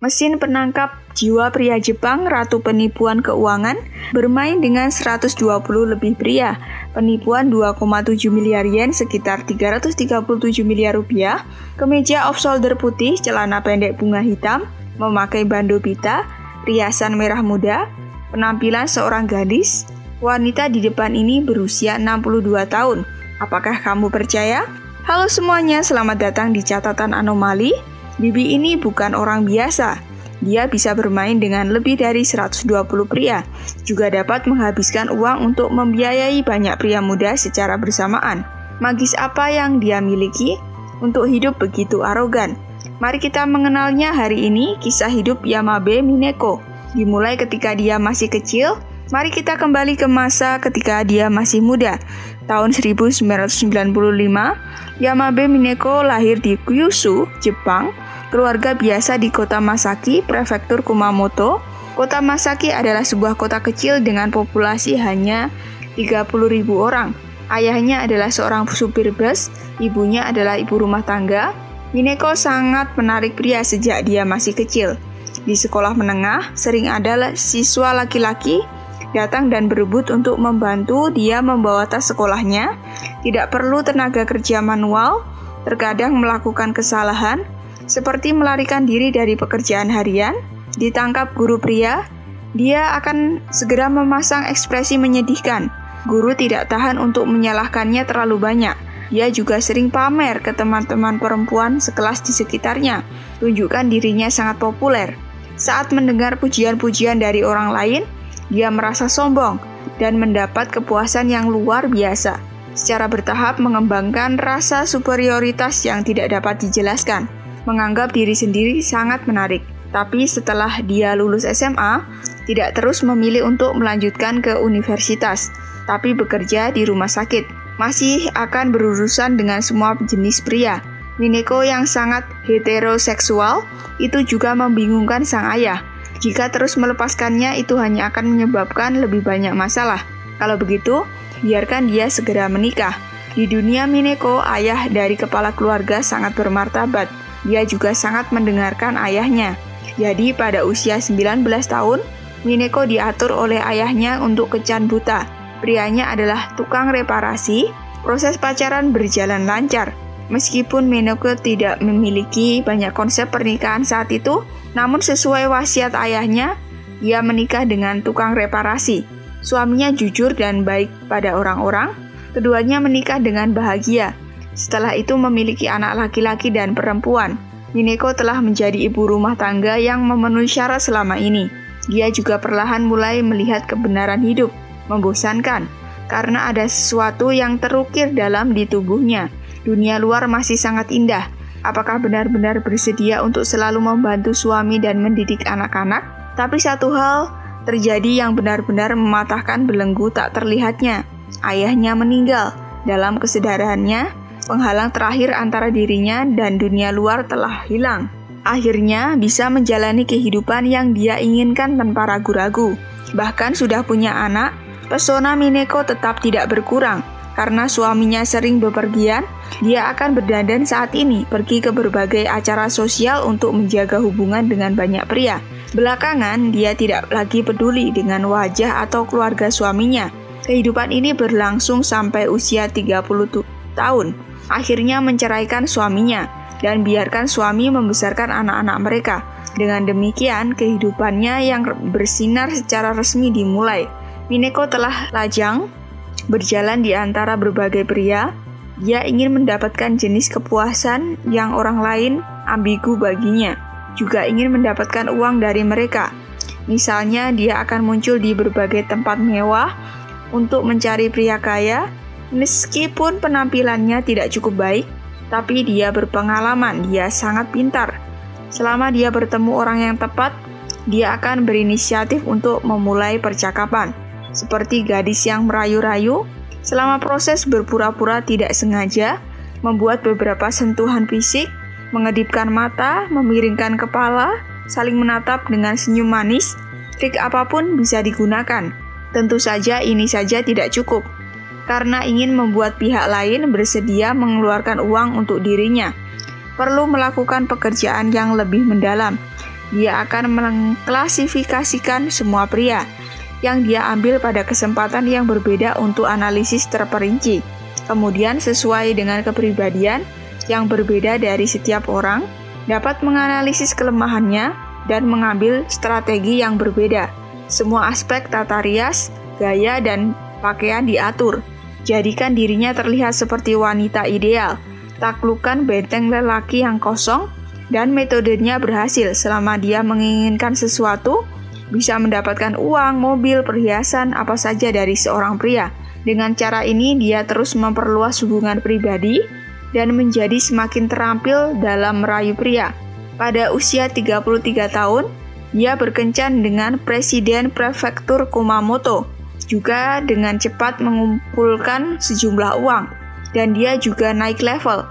Mesin penangkap jiwa pria Jepang, ratu penipuan keuangan, bermain dengan 120 lebih pria. Penipuan 2,7 miliar yen sekitar 337 miliar rupiah, kemeja off-shoulder putih, celana pendek bunga hitam, memakai bando pita, riasan merah muda, penampilan seorang gadis. Wanita di depan ini berusia 62 tahun. Apakah kamu percaya? Halo semuanya, selamat datang di catatan anomali. Bibi ini bukan orang biasa. Dia bisa bermain dengan lebih dari 120 pria. Juga dapat menghabiskan uang untuk membiayai banyak pria muda secara bersamaan. Magis apa yang dia miliki untuk hidup begitu arogan? Mari kita mengenalnya hari ini, kisah hidup Yamabe Mineko. Dimulai ketika dia masih kecil. Mari kita kembali ke masa ketika dia masih muda. Tahun 1995, Yamabe Mineko lahir di Kyushu, Jepang. Keluarga biasa di kota Masaki, prefektur Kumamoto. Kota Masaki adalah sebuah kota kecil dengan populasi hanya 30.000 orang. Ayahnya adalah seorang supir bus, ibunya adalah ibu rumah tangga. Mineko sangat menarik pria sejak dia masih kecil. Di sekolah menengah, sering ada siswa laki-laki datang dan berebut untuk membantu dia membawa tas sekolahnya. Tidak perlu tenaga kerja manual, terkadang melakukan kesalahan, seperti melarikan diri dari pekerjaan harian. Ditangkap guru pria, dia akan segera memasang ekspresi menyedihkan. Guru tidak tahan untuk menyalahkannya terlalu banyak. Dia juga sering pamer ke teman-teman perempuan sekelas di sekitarnya, tunjukkan dirinya sangat populer. Saat mendengar pujian-pujian dari orang lain, dia merasa sombong dan mendapat kepuasan yang luar biasa. Secara bertahap mengembangkan rasa superioritas yang tidak dapat dijelaskan. Menganggap diri sendiri sangat menarik. Tapi setelah dia lulus SMA, tidak terus memilih untuk melanjutkan ke universitas, tapi bekerja di rumah sakit. Masih akan berurusan dengan semua jenis pria. Mineko yang sangat heteroseksual itu juga membingungkan sang ayah. Jika terus melepaskannya, itu hanya akan menyebabkan lebih banyak masalah. Kalau begitu, biarkan dia segera menikah. Di dunia Mineko, ayah dari kepala keluarga sangat bermartabat. Dia juga sangat mendengarkan ayahnya. Jadi pada usia 19 tahun, Mineko diatur oleh ayahnya untuk kencan buta. Prianya adalah tukang reparasi. Proses pacaran berjalan lancar. Meskipun Mineko tidak memiliki banyak konsep pernikahan saat itu, namun sesuai wasiat ayahnya, dia menikah dengan tukang reparasi. Suaminya jujur dan baik pada orang-orang. Keduanya menikah dengan bahagia. Setelah itu memiliki anak laki-laki dan perempuan. Mineko telah menjadi ibu rumah tangga yang memenuhi syarat selama ini. Dia juga perlahan mulai melihat kebenaran hidup. Membosankan, karena ada sesuatu yang terukir dalam di tubuhnya. Dunia luar masih sangat indah. Apakah benar-benar bersedia untuk selalu membantu suami dan mendidik anak-anak? Tapi satu hal terjadi yang benar-benar mematahkan belenggu tak terlihatnya. Ayahnya meninggal. Dalam kesadarannya, penghalang terakhir antara dirinya dan dunia luar telah hilang. Akhirnya bisa menjalani kehidupan yang dia inginkan tanpa ragu-ragu. Bahkan sudah punya anak, pesona Mineko tetap tidak berkurang. Karena suaminya sering bepergian, dia akan berdandan saat ini pergi ke berbagai acara sosial untuk menjaga hubungan dengan banyak pria. Belakangan, dia tidak lagi peduli dengan wajah atau keluarga suaminya. Kehidupan ini berlangsung sampai usia 30 tahun. Akhirnya menceraikan suaminya dan biarkan suami membesarkan anak-anak mereka. Dengan demikian, kehidupannya yang bersinar secara resmi dimulai. Mineko telah lajang berjalan di antara berbagai pria. Dia ingin mendapatkan jenis kepuasan yang orang lain ambigu baginya. Juga ingin mendapatkan uang dari mereka. Misalnya, dia akan muncul di berbagai tempat mewah untuk mencari pria kaya. Meskipun penampilannya tidak cukup baik, tapi dia berpengalaman, dia sangat pintar. Selama dia bertemu orang yang tepat, dia akan berinisiatif untuk memulai percakapan. Seperti gadis yang merayu-rayu, selama proses berpura-pura tidak sengaja, membuat beberapa sentuhan fisik, mengedipkan mata, memiringkan kepala, saling menatap dengan senyum manis, trik apapun bisa digunakan. Tentu saja ini saja tidak cukup. Karena ingin membuat pihak lain bersedia mengeluarkan uang untuk dirinya. Perlu melakukan pekerjaan yang lebih mendalam. dia akan mengklasifikasikan semua pria yang dia ambil pada kesempatan yang berbeda untuk analisis terperinci. Kemudian sesuai dengan kepribadian yang berbeda dari setiap orang, dapat menganalisis kelemahannya dan mengambil strategi yang berbeda. Semua aspek tata rias, gaya, dan pakaian diatur. Jadikan dirinya terlihat seperti wanita ideal. Taklukkan benteng lelaki yang kosong, dan metodenya berhasil selama dia menginginkan sesuatu, bisa mendapatkan uang, mobil, perhiasan, apa saja dari seorang pria. Dengan cara ini, dia terus memperluas hubungan pribadi dan menjadi semakin terampil dalam merayu pria. Pada usia 33 tahun, dia berkencan dengan Presiden Prefektur Kumamoto, juga dengan cepat mengumpulkan sejumlah uang, dan dia juga naik level.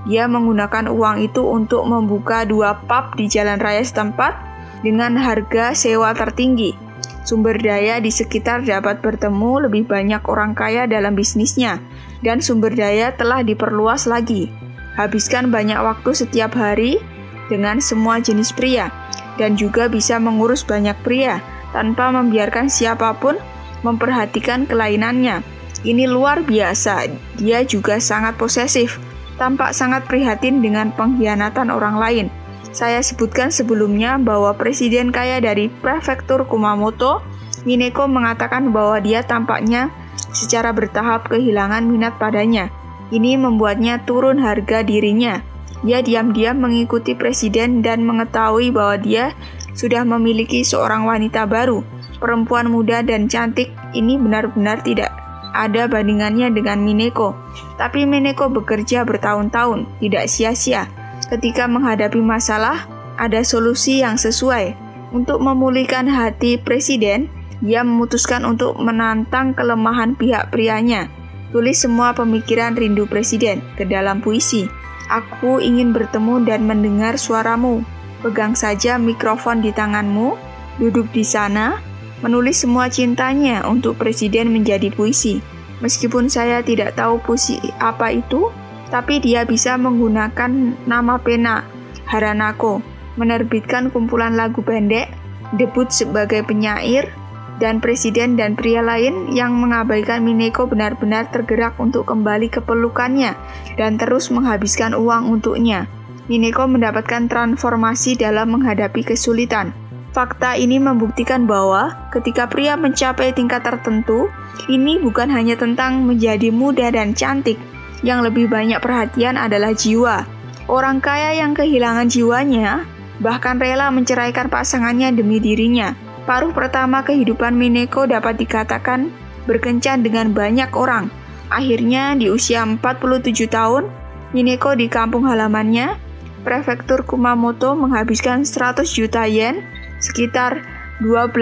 Dia menggunakan uang itu untuk membuka 2 pub di jalan raya setempat dengan harga sewa tertinggi. Sumber daya di sekitar dapat bertemu lebih banyak orang kaya dalam bisnisnya, dan sumber daya telah diperluas lagi. Habiskan banyak waktu setiap hari dengan semua jenis pria, dan juga bisa mengurus banyak pria tanpa membiarkan siapapun memperhatikan kelainannya. Ini luar biasa. Dia juga sangat posesif, tampak sangat prihatin dengan pengkhianatan orang lain. Saya sebutkan sebelumnya bahwa presiden kaya dari Prefektur Kumamoto, Mineko, mengatakan bahwa dia tampaknya secara bertahap kehilangan minat padanya. Ini membuatnya turun harga dirinya. Dia diam-diam mengikuti presiden dan mengetahui bahwa dia sudah memiliki seorang wanita baru, perempuan muda dan cantik. Ini benar-benar tidak ada bandingannya dengan Mineko. Tapi Mineko bekerja bertahun-tahun, tidak sia-sia. Ketika menghadapi masalah, ada solusi yang sesuai. Untuk memulihkan hati presiden, dia memutuskan untuk menantang kelemahan pihak prianya. Tulis semua pemikiran rindu presiden ke dalam puisi. Aku ingin bertemu dan mendengar suaramu. Pegang saja mikrofon di tanganmu, duduk di sana, menulis semua cintanya untuk presiden menjadi puisi. Meskipun saya tidak tahu puisi apa itu, tapi dia bisa menggunakan nama pena Haranako, menerbitkan kumpulan lagu pendek, debut sebagai penyair, dan presiden dan pria lain yang mengabaikan Mineko benar-benar tergerak untuk kembali ke pelukannya dan terus menghabiskan uang untuknya. Mineko mendapatkan transformasi dalam menghadapi kesulitan. Fakta ini membuktikan bahwa ketika pria mencapai tingkat tertentu, ini bukan hanya tentang menjadi muda dan cantik. Yang lebih banyak perhatian adalah jiwa. Orang kaya yang kehilangan jiwanya bahkan rela menceraikan pasangannya demi dirinya. Paruh pertama kehidupan Mineko dapat dikatakan berkencan dengan banyak orang. Akhirnya di usia 47 tahun, Mineko di kampung halamannya, Prefektur Kumamoto, menghabiskan 100 juta yen, sekitar 12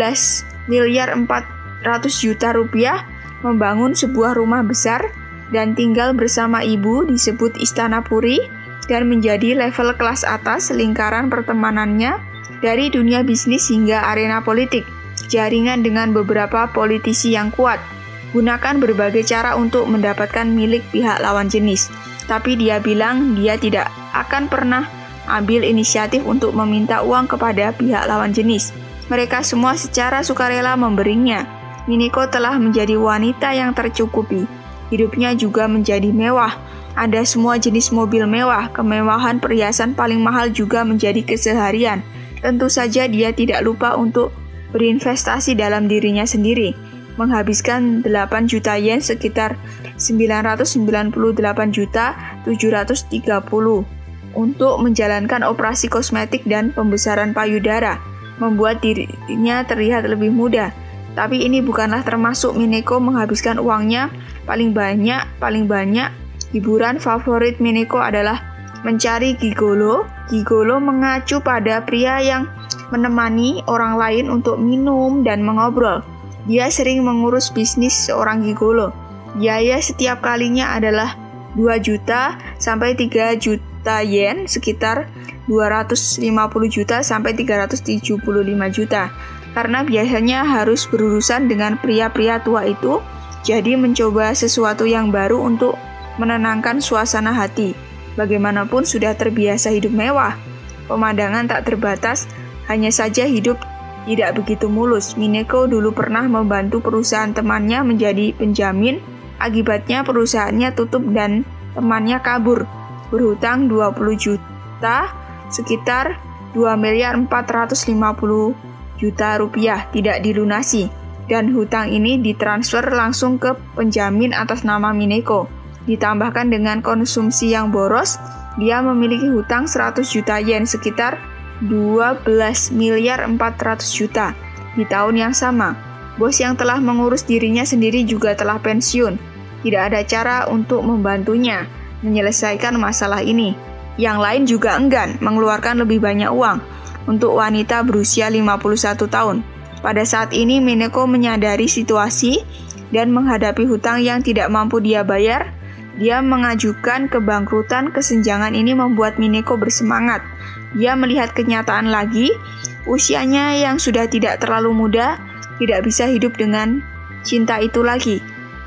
miliar 400 juta rupiah, membangun sebuah rumah besar dan tinggal bersama ibu disebut Istana Puri, dan menjadi level kelas atas lingkaran pertemanannya dari dunia bisnis hingga arena politik. Jaringan dengan beberapa politisi yang kuat. Gunakan berbagai cara untuk mendapatkan milik pihak lawan jenis. Tapi dia bilang dia tidak akan pernah ambil inisiatif untuk meminta uang kepada pihak lawan jenis. Mereka semua secara sukarela memberinya. Mineko telah menjadi wanita yang tercukupi. Hidupnya juga menjadi mewah. Ada semua jenis mobil mewah, kemewahan perhiasan paling mahal juga menjadi keseharian. Tentu saja dia tidak lupa untuk berinvestasi dalam dirinya sendiri. Menghabiskan 8 juta yen, sekitar 998 juta 730 untuk menjalankan operasi kosmetik dan pembesaran payudara, membuat dirinya terlihat lebih muda. Tapi ini bukanlah termasuk Mineko menghabiskan uangnya paling banyak. Hiburan favorit Mineko adalah mencari gigolo. Gigolo mengacu pada pria yang menemani orang lain untuk minum dan mengobrol. Dia sering mengurus bisnis seorang gigolo. Biaya setiap kalinya adalah 2 juta sampai 3 juta yen, sekitar 250 juta sampai 375 juta. Karena biasanya harus berurusan dengan pria-pria tua itu, jadi mencoba sesuatu yang baru untuk menenangkan suasana hati. Bagaimanapun sudah terbiasa hidup mewah. Pemandangan tak terbatas Hanya saja hidup tidak begitu mulus. Mineko dulu pernah membantu perusahaan temannya menjadi penjamin. Akibatnya perusahaannya tutup dan temannya kabur. Berhutang 20 juta, sekitar 2.450.000.000 rupiah tidak dilunasi. Dan hutang ini ditransfer langsung ke penjamin atas nama Mineko. Ditambahkan dengan konsumsi yang boros, dia memiliki hutang 100 juta yen, sekitar 12.400.000.000 di tahun yang sama. Bos yang telah mengurus dirinya sendiri juga telah pensiun. Tidak ada cara untuk membantunya menyelesaikan masalah ini. Yang lain juga enggan mengeluarkan lebih banyak uang untuk wanita berusia 51 tahun. Pada saat ini Mineko menyadari situasi dan menghadapi hutang yang tidak mampu dia bayar. Dia mengajukan kebangkrutan. Kesenjangan ini membuat Mineko bersemangat. Dia melihat kenyataan lagi, usianya yang sudah tidak terlalu muda, tidak bisa hidup dengan cinta itu lagi.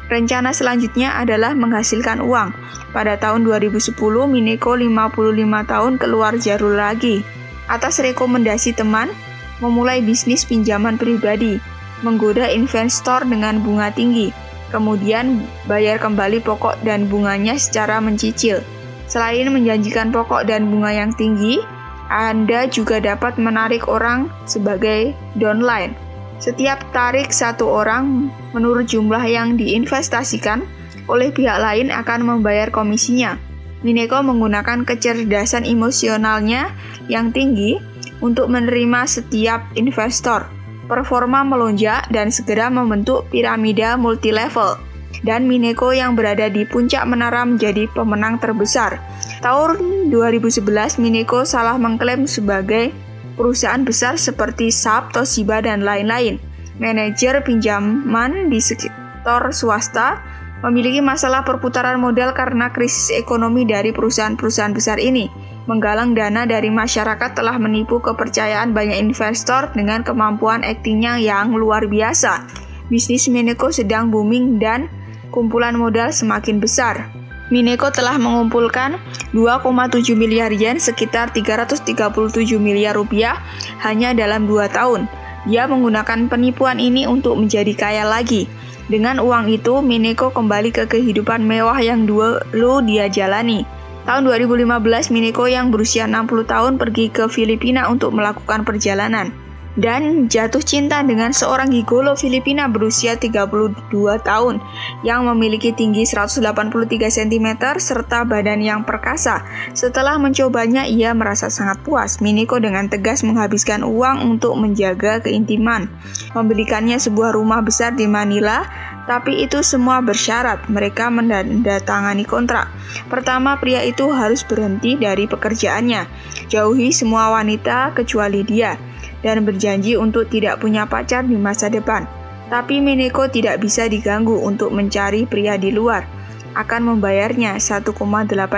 Rencana selanjutnya adalah menghasilkan uang. Pada tahun 2010, Mineko 55 tahun keluar jalur lagi. Atas rekomendasi teman, memulai bisnis pinjaman pribadi, menggoda investor dengan bunga tinggi, kemudian bayar kembali pokok dan bunganya secara mencicil. Selain menjanjikan pokok dan bunga yang tinggi, Anda juga dapat menarik orang sebagai downline. Setiap tarik satu orang menurut jumlah yang diinvestasikan oleh pihak lain akan membayar komisinya. Mineko menggunakan kecerdasan emosionalnya yang tinggi untuk menerima setiap investor. Performa melonjak dan segera membentuk piramida multilevel. Dan Mineko yang berada di puncak menara menjadi pemenang terbesar. Tahun 2011, Mineko salah mengklaim sebagai perusahaan besar seperti Sharp, Toshiba, dan lain-lain. Manajer pinjaman di sektor swasta memiliki masalah perputaran modal karena krisis ekonomi dari perusahaan-perusahaan besar ini. Menggalang dana dari masyarakat telah menipu kepercayaan banyak investor dengan kemampuan aktingnya yang luar biasa. Bisnis Mineko sedang booming dan kumpulan modal semakin besar. Mineko telah mengumpulkan 2,7 miliar yen, sekitar 337 miliar rupiah hanya dalam 2 tahun. Dia menggunakan penipuan ini untuk menjadi kaya lagi. Dengan uang itu, Mineko kembali ke kehidupan mewah yang dulu dia jalani. Tahun 2015, Mineko yang berusia 60 tahun pergi ke Filipina untuk melakukan perjalanan dan jatuh cinta dengan seorang gigolo Filipina berusia 32 tahun yang memiliki tinggi 183 cm serta badan yang perkasa. Setelah mencobanya, ia merasa sangat puas. Mineko dengan tegas menghabiskan uang untuk menjaga keintiman, membelikannya sebuah rumah besar di Manila. Tapi itu semua bersyarat, mereka menandatangani kontrak. Pertama, pria itu harus berhenti dari pekerjaannya, jauhi semua wanita kecuali dia, dan berjanji untuk tidak punya pacar di masa depan. Tapi Mineko tidak bisa diganggu untuk mencari pria di luar. Akan membayarnya 1,8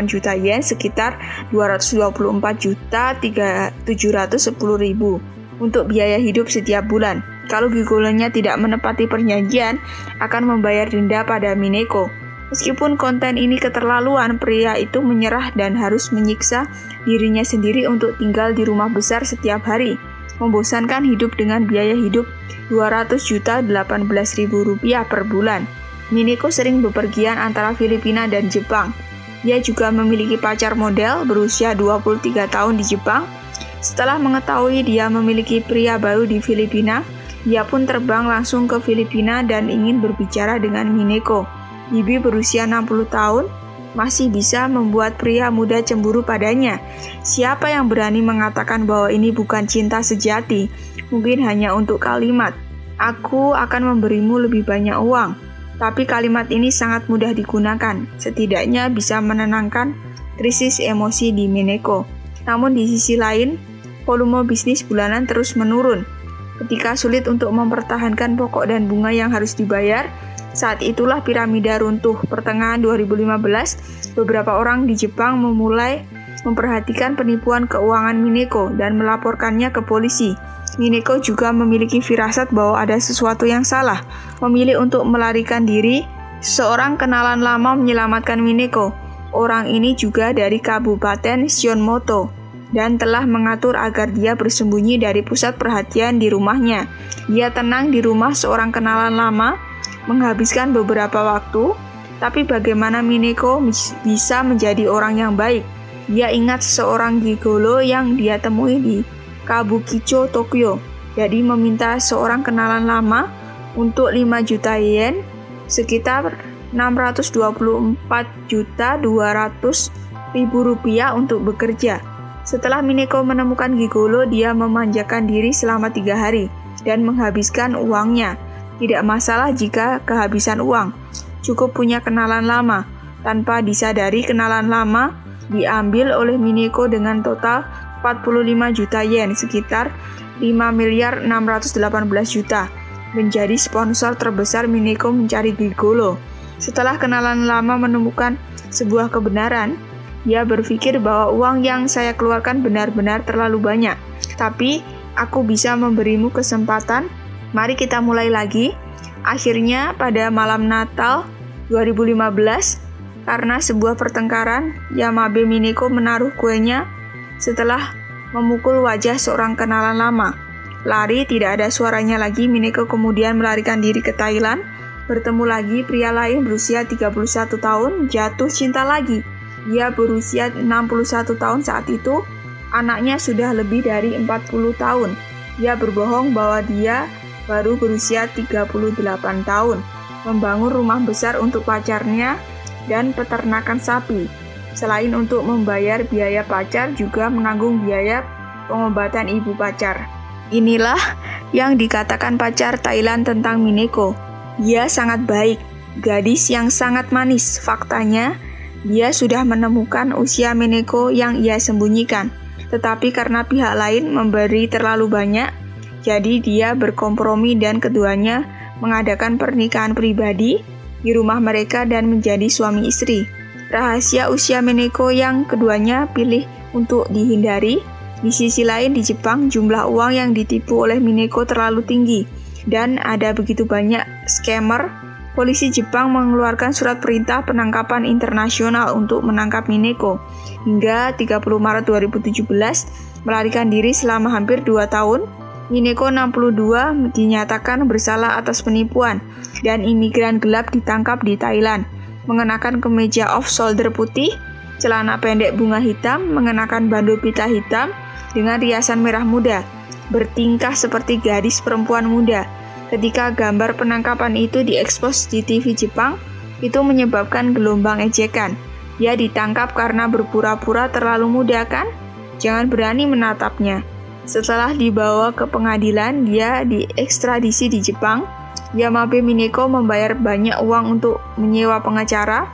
juta yen, sekitar 224.710.000 untuk biaya hidup setiap bulan. Kalau gigolonya tidak menepati perjanjian, akan membayar denda pada Mineko. Meskipun konten ini keterlaluan, pria itu menyerah dan harus menyiksa dirinya sendiri untuk tinggal di rumah besar setiap hari. Membosankan hidup dengan biaya hidup 200.018.000 rupiah per bulan. Mineko sering bepergian antara Filipina dan Jepang. Dia juga memiliki pacar model berusia 23 tahun di Jepang. Setelah mengetahui dia memiliki pria baru di Filipina, dia pun terbang langsung ke Filipina dan ingin berbicara dengan Mineko. Bibi berusia 60 tahun masih bisa membuat pria muda cemburu padanya. Siapa yang berani mengatakan bahwa ini bukan cinta sejati? Mungkin hanya untuk kalimat, "Aku akan memberimu lebih banyak uang." Tapi kalimat ini sangat mudah digunakan. Setidaknya bisa menenangkan krisis emosi di Mineko. Namun di sisi lain, volume bisnis bulanan terus menurun. Ketika sulit untuk mempertahankan pokok dan bunga yang harus dibayar, saat itulah piramida runtuh. Pertengahan 2015, beberapa orang di Jepang memulai memperhatikan penipuan keuangan Mineko dan melaporkannya ke polisi. Mineko juga memiliki firasat bahwa ada sesuatu yang salah. Memilih untuk melarikan diri, seorang kenalan lama menyelamatkan Mineko. Orang ini juga dari Kabupaten Shionomoto. dan telah mengatur agar dia bersembunyi dari pusat perhatian di rumahnya. Dia tenang di rumah seorang kenalan lama, menghabiskan beberapa waktu, tapi bagaimana Mineko bisa menjadi orang yang baik? Dia ingat seorang gigolo yang dia temui di Kabukicho, Tokyo. Jadi meminta seorang kenalan lama untuk 5 juta yen, sekitar 624.200.000 rupiah untuk bekerja. Setelah Mineko menemukan gigolo, dia memanjakan diri selama 3 hari dan menghabiskan uangnya. Tidak masalah jika kehabisan uang, cukup punya kenalan lama. Tanpa disadari, kenalan lama diambil oleh Mineko dengan total 45 juta yen, sekitar 5.618 juta, menjadi sponsor terbesar Mineko mencari gigolo. Setelah kenalan lama menemukan sebuah kebenaran, dia berpikir bahwa uang yang saya keluarkan benar-benar terlalu banyak. Tapi aku bisa memberimu kesempatan, mari kita mulai lagi. Akhirnya pada malam Natal 2015, karena sebuah pertengkaran, Yamabe Mineko menaruh kuenya setelah memukul wajah seorang kenalan lama. Lari, tidak ada suaranya lagi. Mineko kemudian melarikan diri ke Thailand, bertemu lagi pria lain berusia 31 tahun, jatuh cinta lagi. Dia berusia 61 tahun saat itu, anaknya sudah lebih dari 40 tahun. Dia berbohong bahwa dia baru berusia 38 tahun, membangun rumah besar untuk pacarnya dan peternakan sapi. Selain untuk membayar biaya pacar, juga menanggung biaya pengobatan ibu pacar. Inilah yang dikatakan pacar Thailand tentang Mineko. Dia sangat baik, gadis yang sangat manis. Faktanya, dia sudah menemukan usia Mineko yang ia sembunyikan. Tetapi karena pihak lain memberi terlalu banyak, jadi dia berkompromi dan keduanya mengadakan pernikahan pribadi di rumah mereka dan menjadi suami istri. Rahasia usia Mineko yang keduanya pilih untuk dihindari. Di sisi lain, di Jepang, jumlah uang yang ditipu oleh Mineko terlalu tinggi dan ada begitu banyak scammer. Polisi Jepang mengeluarkan surat perintah penangkapan internasional untuk menangkap Mineko. Hingga 30 Maret 2017, melarikan diri selama hampir 2 tahun, Mineko 62 dinyatakan bersalah atas penipuan dan imigran gelap ditangkap di Thailand. Mengenakan kemeja off-shoulder putih, celana pendek bunga hitam, mengenakan bandu pita hitam dengan riasan merah muda, bertingkah seperti gadis perempuan muda. Ketika gambar penangkapan itu diekspos di TV Jepang, itu menyebabkan gelombang ejekan. Dia ditangkap karena berpura-pura terlalu muda kan? Jangan berani menatapnya. Setelah dibawa ke pengadilan, dia diekstradisi di Jepang. Yamabe Mineko membayar banyak uang untuk menyewa pengacara.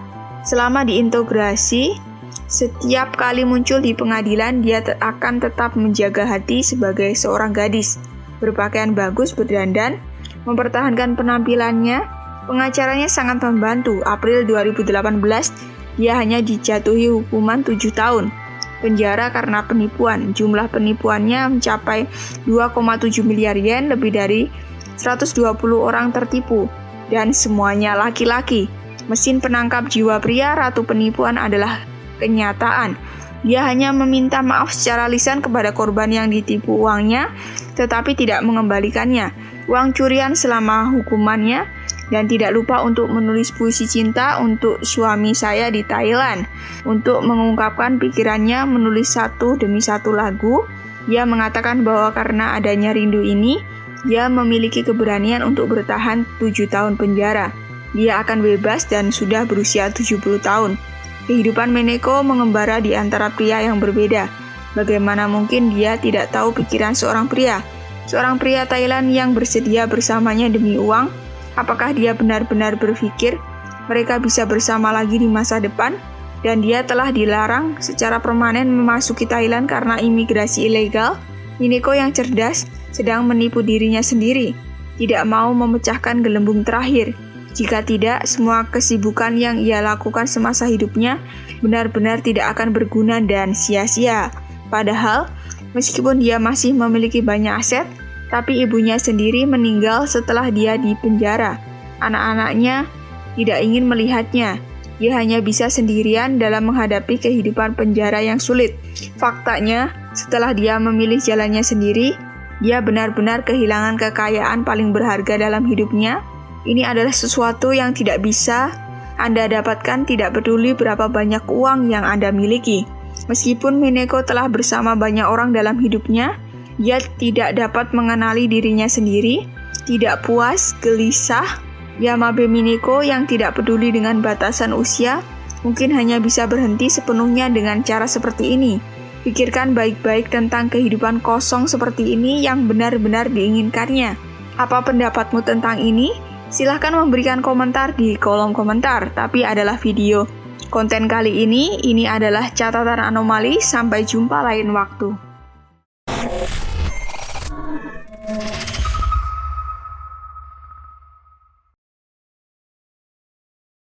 Selama diintegrasi, setiap kali muncul di pengadilan, dia akan tetap menjaga hati sebagai seorang gadis. Berpakaian bagus, berdandan, mempertahankan penampilannya. Pengacaranya sangat membantu. April 2018, dia hanya dijatuhi hukuman 7 tahun penjara karena penipuan. Jumlah penipuannya mencapai 2,7 miliar yen, lebih dari 120 orang tertipu, dan semuanya laki-laki. Mesin penangkap jiwa pria, ratu penipuan adalah kenyataan. Dia hanya meminta maaf secara lisan kepada korban yang ditipu uangnya, tetapi tidak mengembalikannya uang curian selama hukumannya, dan tidak lupa untuk menulis puisi cinta untuk suami saya di Thailand. Untuk mengungkapkan pikirannya, menulis satu demi satu lagu. Dia mengatakan bahwa karena adanya rindu ini, dia memiliki keberanian untuk bertahan 7 tahun penjara. Dia akan bebas dan sudah berusia 70 tahun. Kehidupan Mineko mengembara di antara pria yang berbeda. Bagaimana mungkin dia tidak tahu pikiran seorang pria? Seorang pria Thailand yang bersedia bersamanya demi uang. Apakah dia benar-benar berpikir mereka bisa bersama lagi di masa depan? Dan dia telah dilarang secara permanen memasuki Thailand karena imigrasi ilegal. Mineko yang cerdas sedang menipu dirinya sendiri, tidak mau memecahkan gelembung terakhir. Jika tidak, semua kesibukan yang ia lakukan semasa hidupnya benar-benar tidak akan berguna dan sia-sia. Padahal, meskipun dia masih memiliki banyak aset, tapi ibunya sendiri meninggal setelah dia di penjara. Anak-anaknya tidak ingin melihatnya. Dia hanya bisa sendirian dalam menghadapi kehidupan penjara yang sulit. Faktanya, Setelah dia memilih jalannya sendiri, dia benar-benar kehilangan kekayaan paling berharga dalam hidupnya. Ini adalah sesuatu yang tidak bisa Anda dapatkan tidak peduli berapa banyak uang yang Anda miliki. Meskipun Mineko telah bersama banyak orang dalam hidupnya, dia tidak dapat mengenali dirinya sendiri, tidak puas, gelisah. Yamabe Mineko yang tidak peduli dengan batasan usia, mungkin hanya bisa berhenti sepenuhnya dengan cara seperti ini. Pikirkan baik-baik tentang kehidupan kosong seperti ini yang benar-benar diinginkannya. Apa pendapatmu tentang ini? Silahkan memberikan komentar di kolom komentar, tapi adalah video. Konten kali ini adalah catatan anomali. Sampai jumpa lain waktu.